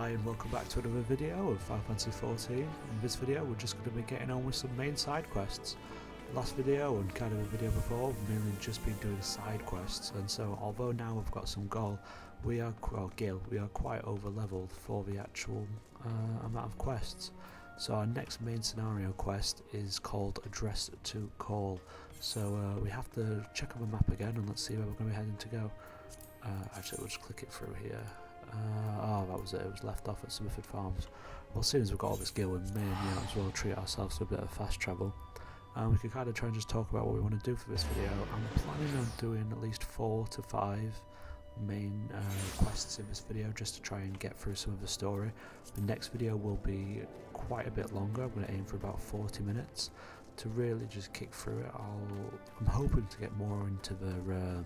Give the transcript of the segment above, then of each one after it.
Hi and welcome back to another video of Final Fantasy XIV. In this video we're just going to be getting on with some main side quests. Last video and kind of a video before we've mainly just been doing side quests, and so although now we've got some goal, we are quite over leveled for the actual amount of quests. So our next main scenario quest is called Address to Call. So we have to check on the map again and let's see where we're going to be heading to go. Actually we'll just click it through here. Oh, that was it. It was left off at Summerford Farms. Well, as soon as we've got all this gear, we may as well treat ourselves to a bit of fast travel. We can kind of try and just talk about what we want to do for this video. I'm planning on doing at least 4 to 5 main quests in this video just to try and get through some of the story. The next video will be quite a bit longer. I'm going to aim for about 40 minutes to really just kick through it. I'm hoping to get more into the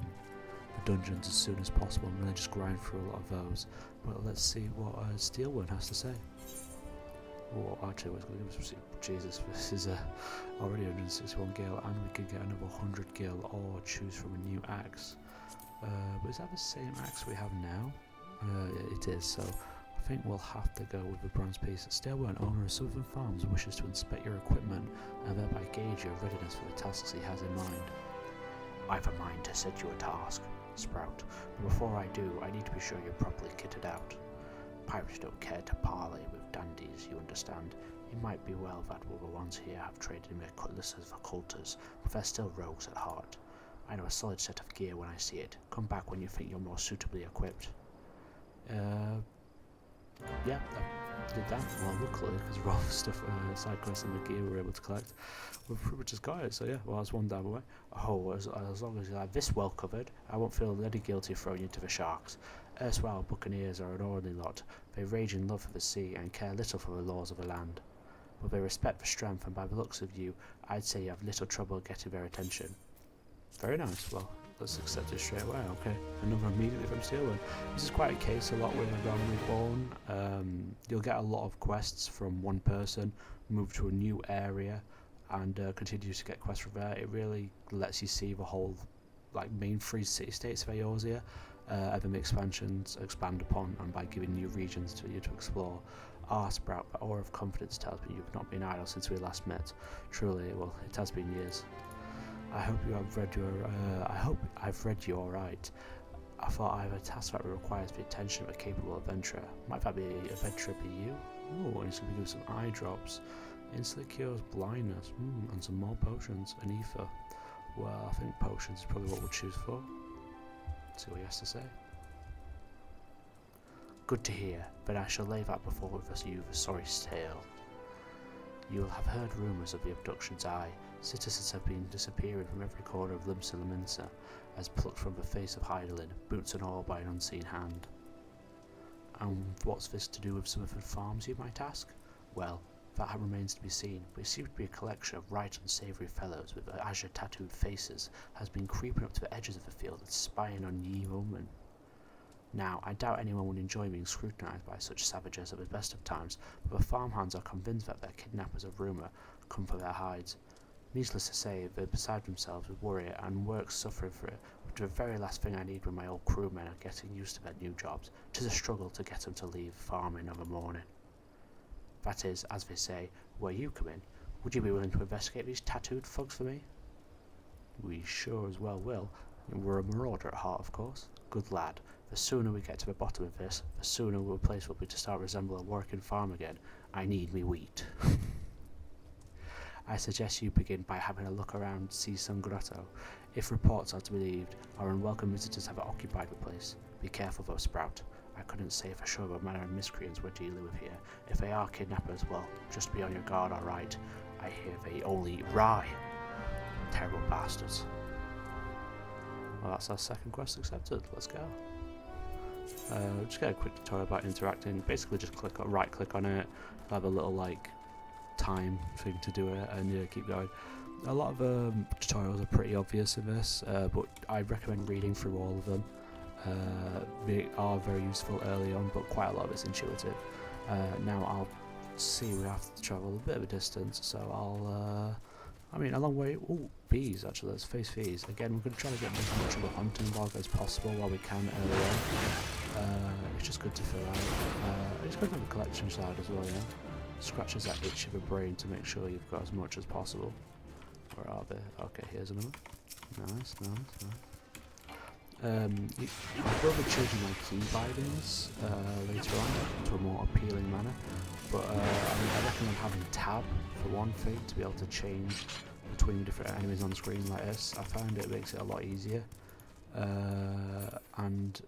dungeons as soon as possible and really just grind through a lot of those. But let's see what Steelburn has to say. Oh, actually, what's going to give us? Jesus, this is already 161 gil, and we can get another 100 gil or choose from a new axe. But is that the same axe we have now? It is, so I think we'll have to go with the bronze piece. Steelburn, owner of Southern Farms, wishes to inspect your equipment and thereby gauge your readiness for the tasks he has in mind. I've a mind to set you a task, Sprout, but before I do, I need to be sure you're properly kitted out. Pirates don't care to parley with dandies, you understand. It might be well that the ones here have traded in their cutlasses for coulters, but they're still rogues at heart. I know a solid set of gear when I see it. Come back when you think you're more suitably equipped. Yeah, I did that. Well, luckily, because of all the stuff, side quests and the gear we were able to collect, we've pretty much just got it, so yeah, well, that's one down the way. Oh, as long as you have this well covered, I won't feel any guilty throwing you to the sharks. Erstwhile buccaneers are an orderly lot. They rage in love for the sea and care little for the laws of the land. But they respect the strength, and by the looks of you, I'd say you have little trouble getting their attention. Very nice, well, let's accept it straight away, okay. Another immediately from Steelburn. This is quite a case a lot with Randomly Born. You'll get a lot of quests from one person, move to a new area, and continue to get quests from there. It really lets you see the whole main 3 city-states of Eorzea, and then the expansions expand upon, and by giving new regions to you to explore. Sprout, the aura of confidence tells me you've not been idle since we last met. Truly, well, it has been years. I hope I've read you all right. I thought I have a task that requires the attention of a capable adventurer. Might that be adventurer be you? Oh, and he's going to give some eye drops. Instantly cures blindness, and some more potions, an ether. Well, I think potions is probably what we'll choose for. Let's see what he has to say. Good to hear, but I shall lay that before you the sorry tale. You will have heard rumours of the abductions. Citizens have been disappearing from every corner of Limsa Laminsa, as plucked from the face of Hydaelyn, boots and all by an unseen hand. And what's this to do with Summerford Farms, you might ask? Well, that remains to be seen, but it seems to be a collection of right unsavoury fellows with azure tattooed faces has been creeping up to the edges of the field and spying on ye women. Now, I doubt anyone would enjoy being scrutinised by such savages at the best of times, but the farmhands are convinced that their kidnappers of rumour come for their hides. Needless to say, they're beside themselves with worry and work suffering for it, which is the very last thing I need when my old crewmen are getting used to their new jobs. 'Tis a struggle to get them to leave farming of a morning. That is, as they say, where you come in. Would you be willing to investigate these tattooed thugs for me? We sure as well will. We're a marauder at heart, of course. Good lad. The sooner we get to the bottom of this, the sooner the place will be to start resembling a working farm again. I need me wheat. I suggest you begin by having a look around Seasung Grotto. If reports are to be believed, our unwelcome visitors have occupied the place. Be careful though, Sprout. I couldn't say for sure what manner of miscreants we're dealing with here. If they are kidnappers, well, just be on your guard, alright. I hear they only eat rye. Terrible bastards. Well, that's our second quest accepted. Let's go. Just get a quick tutorial about interacting. Basically, just right click on it. Have a little time thing to do it, and yeah, keep going. A lot of tutorials are pretty obvious in this, but I recommend reading through all of them. They are very useful early on, but quite a lot of it's intuitive. Now I'll see we have to travel a bit of a distance, so I'll a long way. Oh, bees, actually, let's face bees. Again, we're going to try to get as much of a hunting log as possible while we can early on. It's just good to fill out. I just good on the collection side as well, yeah. Scratches that itch of a brain to make sure you've got as much as possible. Where are they? Okay, here's another. Nice, nice, nice. I will be changing my key bindings later on to a more appealing manner, but I mean, I recommend having tab for one thing to be able to change between different enemies on the screen like this. I find it makes it a lot easier, and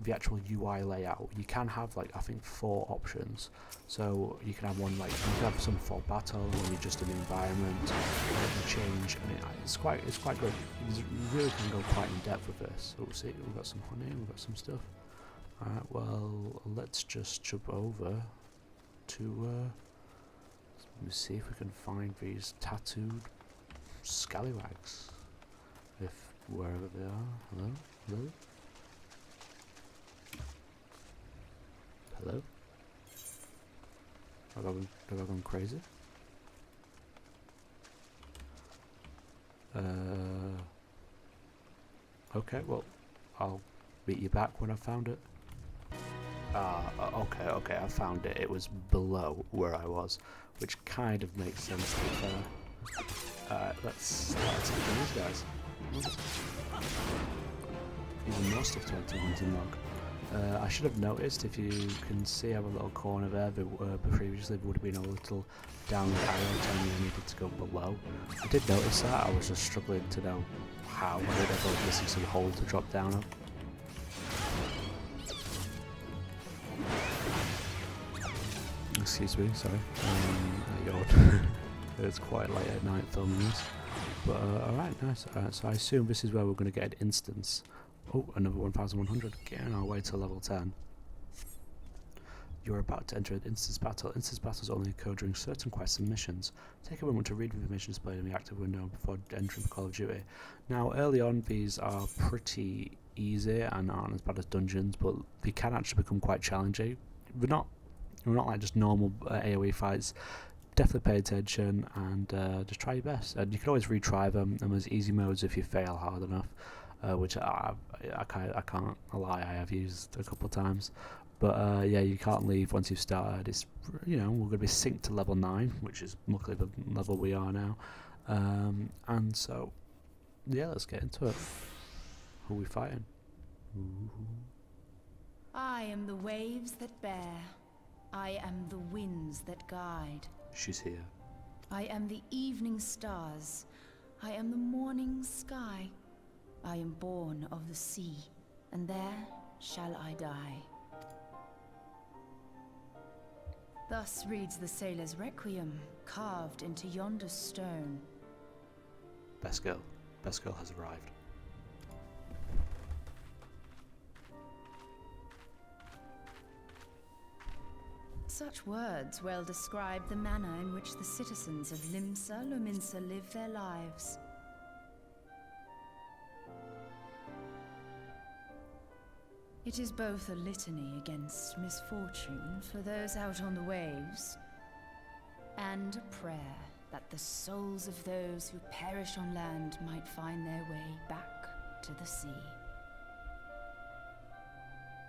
the actual UI layout, you can have like I think 4 options. So you can have one like you can have some for battle when you're just in the environment, you change, and it's quite good. You really can go quite in depth with this. So we'll see, we've got some honey, we've got some stuff. Alright, well let's just jump over to let me see if we can find these tattooed scallywags. If wherever they are. Hello? Hello? Hello? Have I gone crazy? Okay, well, I'll meet you back when I've found it. Okay, I found it. It was below where I was, which kind of makes sense to be fair. Let's start taking these guys. Even more stuff to add to hunting log. I should have noticed, if you can see I have a little corner there, previously there would have been a little downward arrow telling me I needed to go below. I did notice that, I was just struggling to know how. I was missing some hole to drop down on. Excuse me, sorry. It's quite late at night filming this. But alright, nice. So I assume this is where we're going to get an instance. Oh, another 1100. Getting our way to level 10. You're about to enter an instance battle. Instance battles only occur during certain quests and missions. Take a moment to read the information displayed in the active window before entering the Call of Duty. Now, early on, these are pretty easy and aren't as bad as dungeons, but they can actually become quite challenging. We're not like just normal AoE fights. Definitely pay attention and just try your best. And you can always retry them, and there's easy modes if you fail hard enough. Which I can't lie, I have used a couple of times, but yeah, you can't leave once you've started. It's, you know, we're going to be synced to level 9, which is luckily the level we are now, and so yeah, let's get into it. Who are we fighting? Ooh. I am the waves that bear, I am the winds that guide. She's here. I am the evening stars, I am the morning sky. I am born of the sea, and there shall I die. Thus reads the sailor's requiem, carved into yonder stone. Best girl has arrived. Such words well describe the manner in which the citizens of Limsa Lominsa live their lives. It is both a litany against misfortune for those out on the waves, and a prayer that the souls of those who perish on land might find their way back to the sea.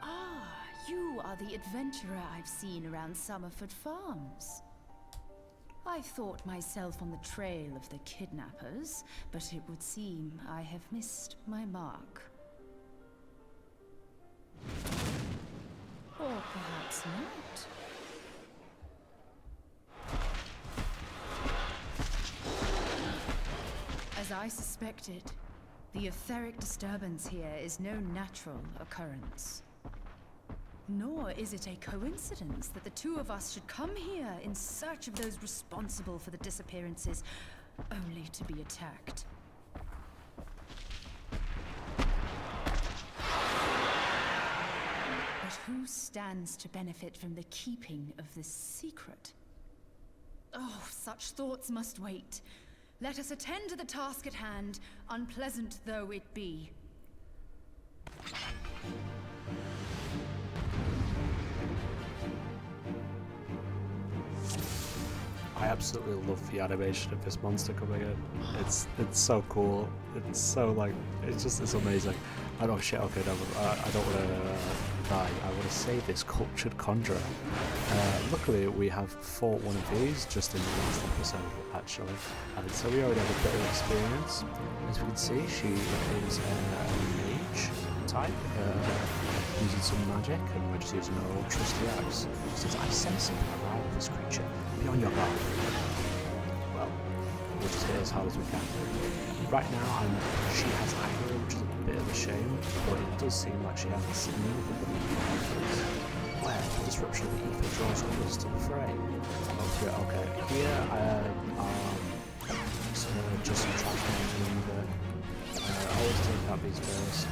Ah, you are the adventurer I've seen around Summerford Farms. I thought myself on the trail of the kidnappers, but it would seem I have missed my mark. Or perhaps not. As I suspected, the etheric disturbance here is no natural occurrence. Nor is it a coincidence that the two of us should come here in search of those responsible for the disappearances, only to be attacked. But who stands to benefit from the keeping of this secret? Oh, such thoughts must wait. Let us attend to the task at hand, unpleasant though it be. I absolutely love the animation of this monster coming in. It's so cool. It's so like it's amazing. Oh shit. Okay, no, I don't want to by, I want to save this cultured conjurer. Luckily, we have fought one of these just in the last episode, actually. So we already have a bit of experience. As we can see, she is a mage type, using some magic, and we're just using our old trusty axe. She says, I sense something alive with this creature. Be on your guard. Well, we'll just hit as hard as we can. Right now, she has anger, which is a bit of a shame, but it does seem like she has a significant where the disruption of the ether draws others to the fray. Okay, here are just some trash names in there. Always take out these first.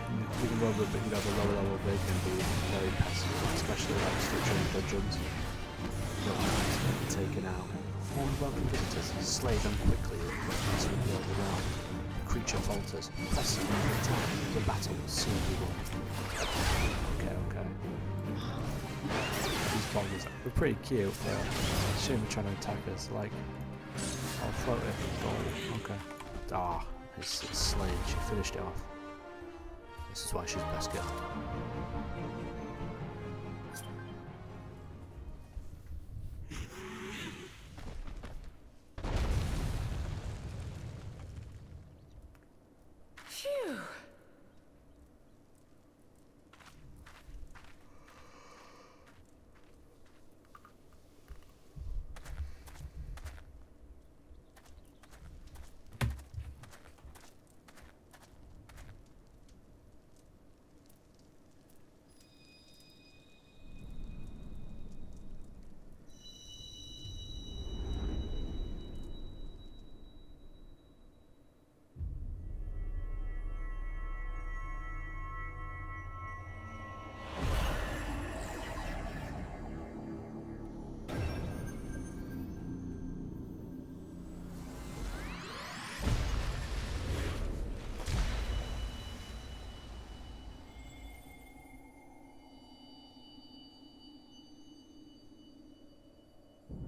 You can roll a bit, the lower level they can be very passive, especially like structuring dungeons. You don't want to get taken out. Warm welcome visitors, slay them quickly as we build around. Creature falters, press and attack, the battle will soon be won. Okay. These boggers are pretty cute, but shame they're trying to attack us, like, I'll float it, okay. It's slain, she finished it off. This is why she's best girl. Phew.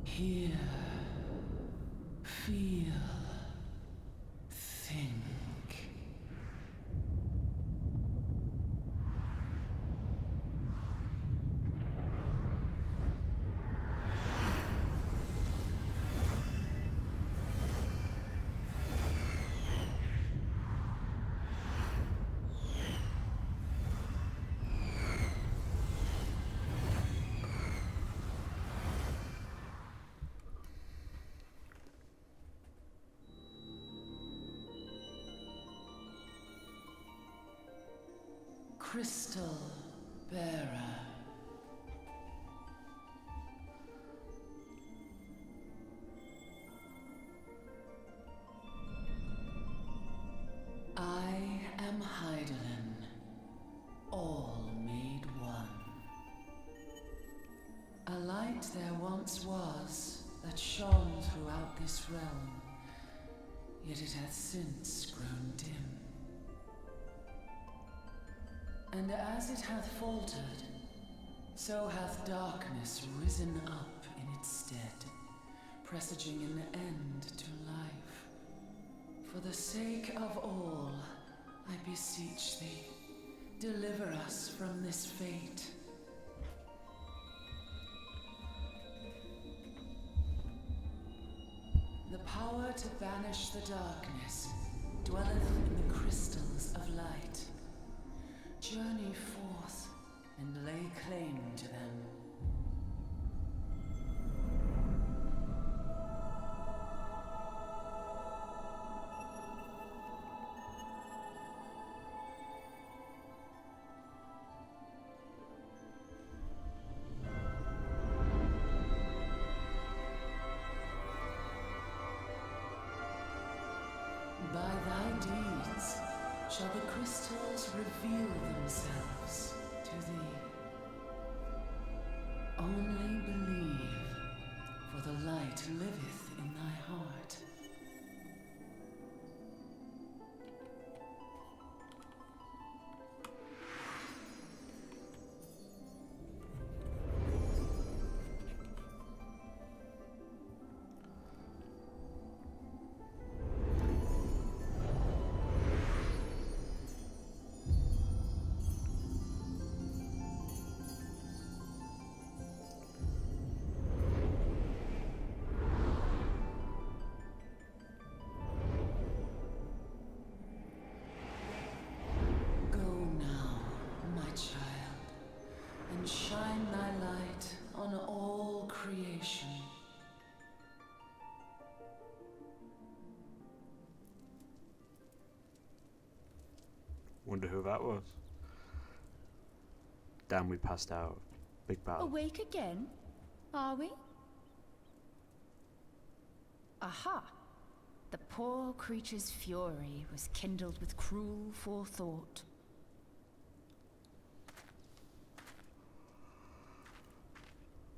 Hear, feel, think. Crystal Bearer. I am Heidelin, all made one. A light there once was that shone throughout this realm, yet it hath since grown dim. And as it hath faltered, so hath darkness risen up in its stead, presaging an end to life. For the sake of all, I beseech thee, deliver us from this fate. The power to banish the darkness dwelleth in the crystals of light. Journey forth and lay claim to them. By thy deeds shall the crystals reveal themselves to thee. Only believe, for the light liveth in thy heart. shine thy light on all creation. Wonder who that was. Damn, we passed out. Big battle. Awake again? Are we? Aha! The poor creature's fury was kindled with cruel forethought.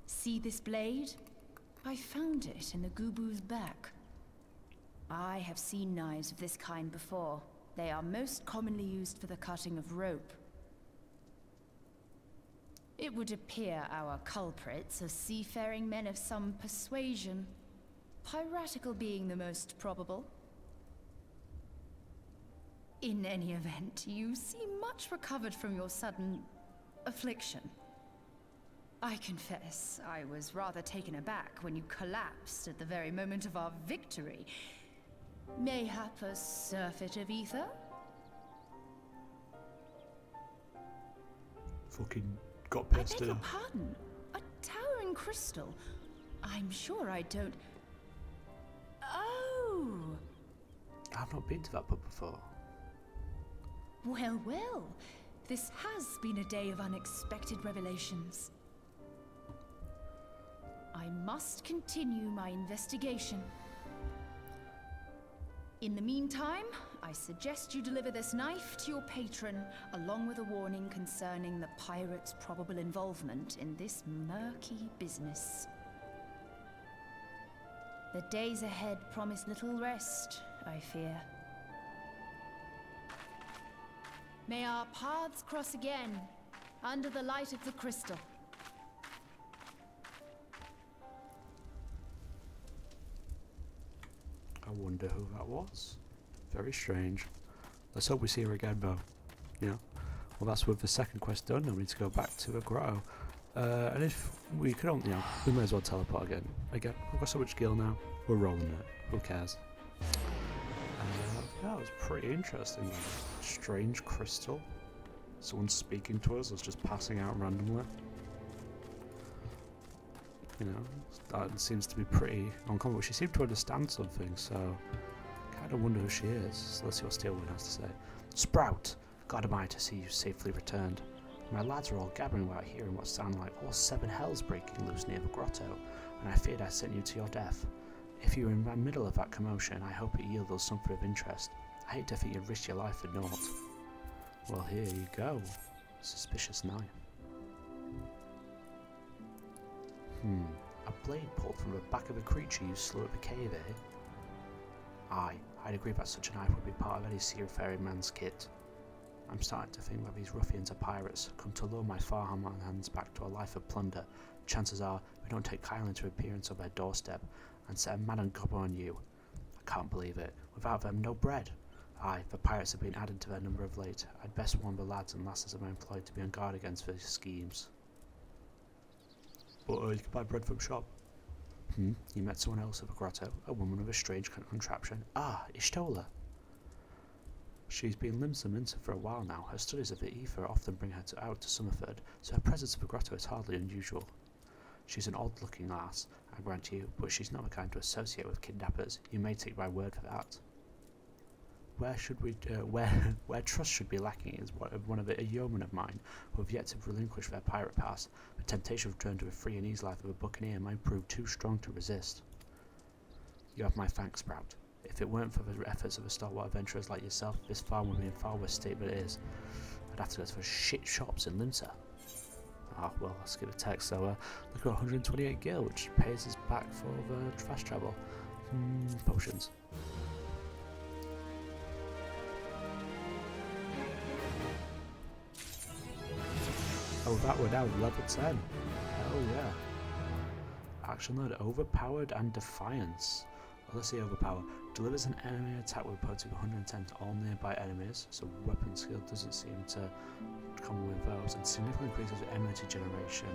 See this blade? I found it in the Gubu's back. I have seen knives of this kind before. They are most commonly used for the cutting of rope. It would appear our culprits are seafaring men of some persuasion, piratical being the most probable. In any event, you seem much recovered from your sudden affliction. I confess, I was rather taken aback when you collapsed at the very moment of our victory. Mayhap a surfeit of ether? Fucking got I pissed beg your in. pardon. A towering crystal. I'm sure I don't... Oh! I've not been to that pub before. Well, well. This has been a day of unexpected revelations. I must continue my investigation. In the meantime, I suggest you deliver this knife to your patron, along with a warning concerning the pirate's probable involvement in this murky business. The days ahead promise little rest, I fear. May our paths cross again, under the light of the crystal. I wonder who that was. Very strange. Let's hope we see her again, though. Yeah. Well, that's with the second quest done. Now we need to go back to a grotto. And if we could only, we may as well teleport again. Again, we've got so much skill now. We're rolling it. Who cares? That was pretty interesting. Strange crystal. Someone speaking to us was just passing out randomly. You know, that seems to be pretty uncommon. But she seemed to understand something, so kind of wonder who she is. So let's see what Steelwood has to say. Sprout, glad am I to see you safely returned. My lads are all gathering about hearing what sounded like all seven hells breaking loose near the grotto, and I feared I sent you to your death. If you were in the middle of that commotion, I hope it yielded something of interest. I hate to think you'd risk your life for naught. Well, here you go. Suspicious knife. A blade pulled from the back of a creature you slew at the cave, eh? Aye, I'd agree that such a knife would be part of any seafaring man's kit. I'm starting to think that these ruffians are pirates, come to lure my farmhands back to a life of plunder. Chances are we don't take kindly to appearance on their doorstep and set a mad and gobble on you. I can't believe it. Without them, no bread. Aye, the pirates have been added to their number of late. I'd best warn the lads and lasses of my employ to be on guard against these schemes. But you can buy bread from shop. You met someone else at the grotto, a woman with a strange contraption. Ah, Ishtola. She's been limsa for a while now. Her studies of the ether often bring her out to Summerford, so her presence at the grotto is hardly unusual. She's an odd-looking lass, I grant you, but she's not the kind to associate with kidnappers. You may take my word for that. Where trust should be lacking is one of a yeoman of mine who have yet to relinquish their pirate pass. The temptation of return to a free and easy life of a buccaneer might prove too strong to resist. You have my thanks, Sprout. If it weren't for the efforts of a stalwart adventurers like yourself, this farm would be in far worse state than it is. I'd have to go to shit shops in Limsa. Ah, well, let's give it a text. So, look at 128 gil, which pays us back for the fast travel. Potions. Oh, that we're now level 10. Hell yeah. Action load, overpowered and defiance. Well, let's see overpower. Delivers an enemy attack with a potency of 110 to all nearby enemies, so weapon skill doesn't seem to come with those, and significantly increases enmity generation.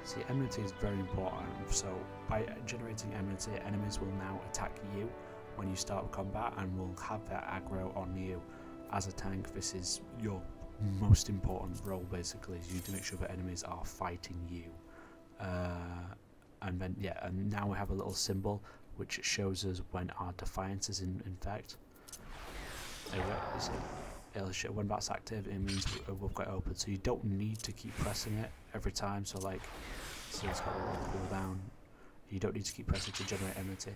See, enmity is very important, so by generating enmity, enemies will now attack you when you start combat and will have their aggro on you. As a tank, this is your most important role basically is you need to make sure that enemies are fighting you. And then and now we have a little symbol which shows us when our defiance is in effect. It'll show when that's active, it means we've got it open, so you don't need to keep pressing it every time. So like, so it's got a little cooldown. You don't need to keep pressing to generate enmity.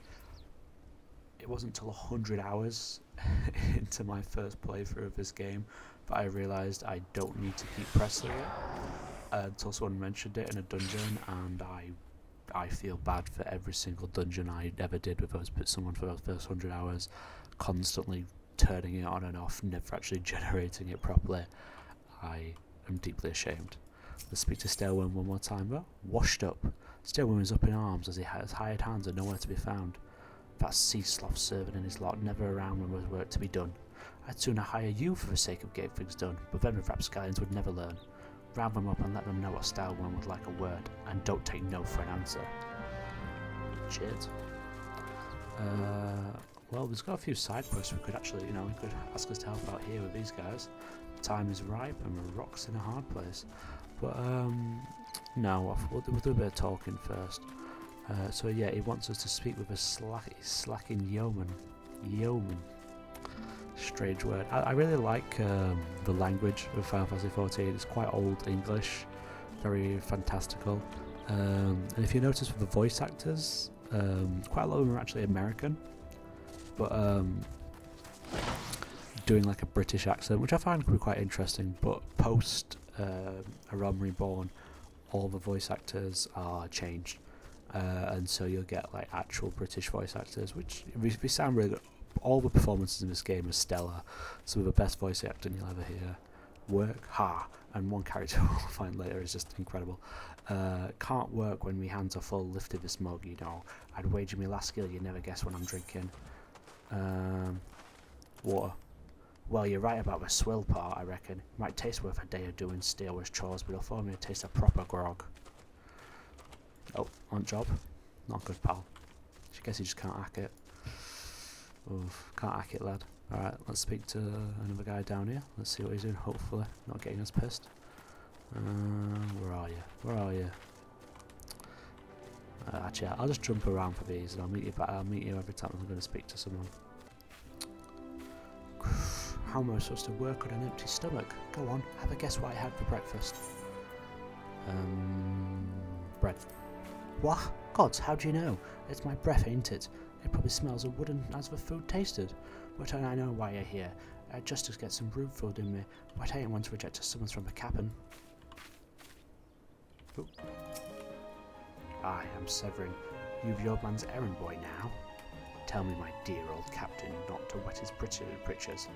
It wasn't until 100 hours into my first playthrough of this game that I realised I don't need to keep pressing it until someone mentioned it in a dungeon, and I feel bad for every single dungeon I ever did with someone for those first 100 hours, constantly turning it on and off, never actually generating it properly. I am deeply ashamed. Let's speak to Stairworm one more time though. Washed up. Stairworm is up in arms as he has hired hands and nowhere to be found. That sea sloth servant in his lot, never around when there was work to be done. I'd sooner hire you for the sake of getting things done, but then the rapscallions would never learn. Round them up and let them know what Stairworm would like a word, and don't take no for an answer. Cheers. Well, there's got a few side quests we could actually, we could ask us to help out here with these guys. The time is ripe and the rock's in a hard place. But, no, we'll do a bit of talking first. So yeah, he wants us to speak with a slacking yeoman. Yeoman. Strange word. I really like the language of Final Fantasy XIV. It's quite old English, very fantastical. And if you notice with the voice actors, quite a lot of them are actually American. But doing like a British accent, which I find could be quite interesting. But post A Realm Reborn, all the voice actors are changed, and so you'll get like actual British voice actors, which they sound really good. All the performances in this game are stellar. Some of the best voice acting you'll ever hear. Work, and one character we'll find later is just incredible. Can't work when me hands are full, lifted this mug, I'd wager me last skill you'd never guess what I'm drinking. Water. Well, you're right about the swill part, I reckon. Might taste worth a day of doing steelworth chores, but it'll form me to taste a proper grog. Oh, on job? Not good, pal. I guess you just can't hack it. Oof, can't hack it, lad. Alright, let's speak to another guy down here. Let's see what he's doing, hopefully. Not getting us pissed. Where are you? Where are you? Actually, I'll just jump around for these and I'll meet you back. I'll meet you every time I'm going to speak to someone. How am I supposed to work on an empty stomach? Go on, have a guess what I had for breakfast. Bread. What? Gods, how do you know? It's my breath, ain't it? It probably smells as wooden as the food tasted. But I know why you're here. Just to get some root food in me. But I ain't one to reject a summons from the captain. Ooh. I am Severin. You've your man's errand boy now. Tell me, my dear old captain, not to wet his britches.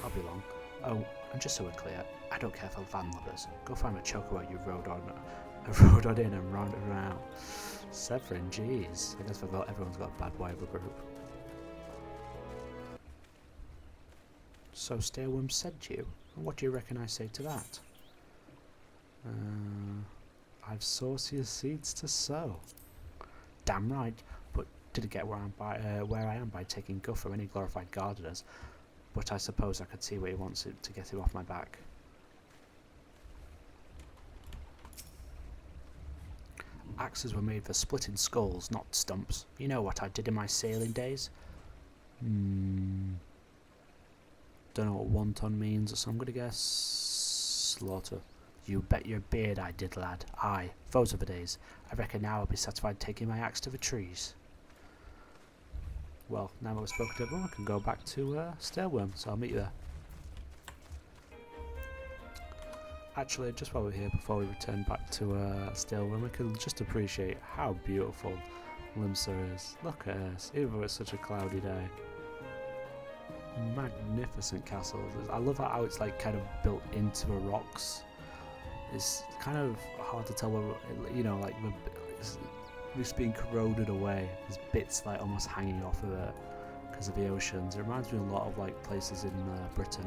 I'll be long. Oh, and just so we're clear, I don't care for landlubbers. Go find a chocobo you rode on in and round it around. Severin, jeez. I guess everyone's got a bad way of a group. So Stairworm said to you, and what do you reckon I say to that? I've saucier seeds to sow. Damn right, but didn't get where I am by taking guff from any glorified gardeners. But I suppose I could see where he wants it to get him off my back. Axes were made for splitting skulls, not stumps. You know what I did in my sailing days? Don't know what wonton means, so I'm gonna guess slaughter. You bet your beard I did, lad. Aye, those are the days. I reckon now I'll be satisfied taking my axe to the trees. Well, now that we've spoken to everyone, I can go back to Stairworm, so I'll meet you there. Actually, just while we're here, before we return back to Stairworm, we can just appreciate how beautiful Limsa is. Look at us, even though it's such a cloudy day. Magnificent castle. I love how it's like kind of built into the rocks. It's kind of hard to tell whether, like it's being corroded away. There's bits like almost hanging off of it because of the oceans. It reminds me a lot of like places in Britain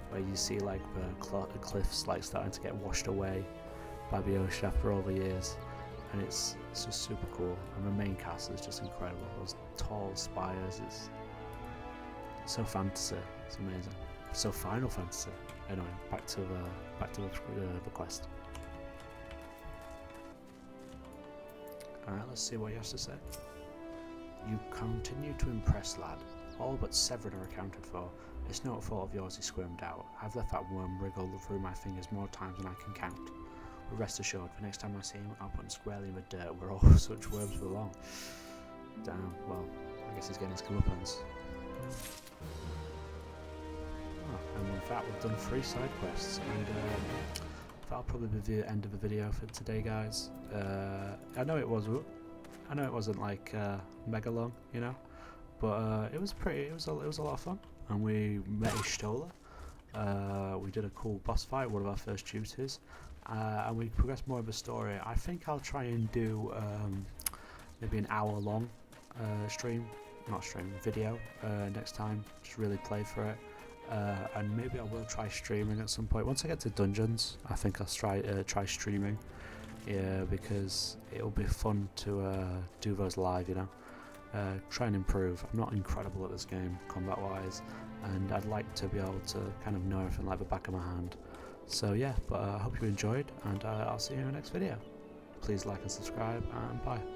where you see like the cliffs like starting to get washed away by the ocean after all the years, and it's just super cool. And the main castle is just incredible. Those tall spires, it's so fantasy. It's amazing. So Final Fantasy. Anyway, back to the quest. Alright, let's see what he has to say. You continue to impress, lad. All but Severin are accounted for. It's no fault of yours, he squirmed out. I've let that worm wriggle through my fingers more times than I can count. But rest assured, the next time I see him, I'll put him squarely in the dirt where all such worms belong. Damn, well, I guess he's getting his comeuppance. Oh, and in fact, we've done 3 side quests, and that'll probably be the end of the video for today, guys. I know it wasn't like mega long, you know, but it was a lot of fun, and we met Ishtola. We did a cool boss fight, one of our first duties, and we progressed more of the story. I think I'll try and do maybe an hour long video next time, just really play for it. And maybe I will try streaming at some point. Once I get to dungeons, I think I'll try streaming. Yeah, because it'll be fun to do those live, you know. Try and improve. I'm not incredible at this game, combat-wise, and I'd like to be able to kind of know everything like the back of my hand. So yeah, but I hope you enjoyed, and I'll see you in the next video. Please like and subscribe, and bye.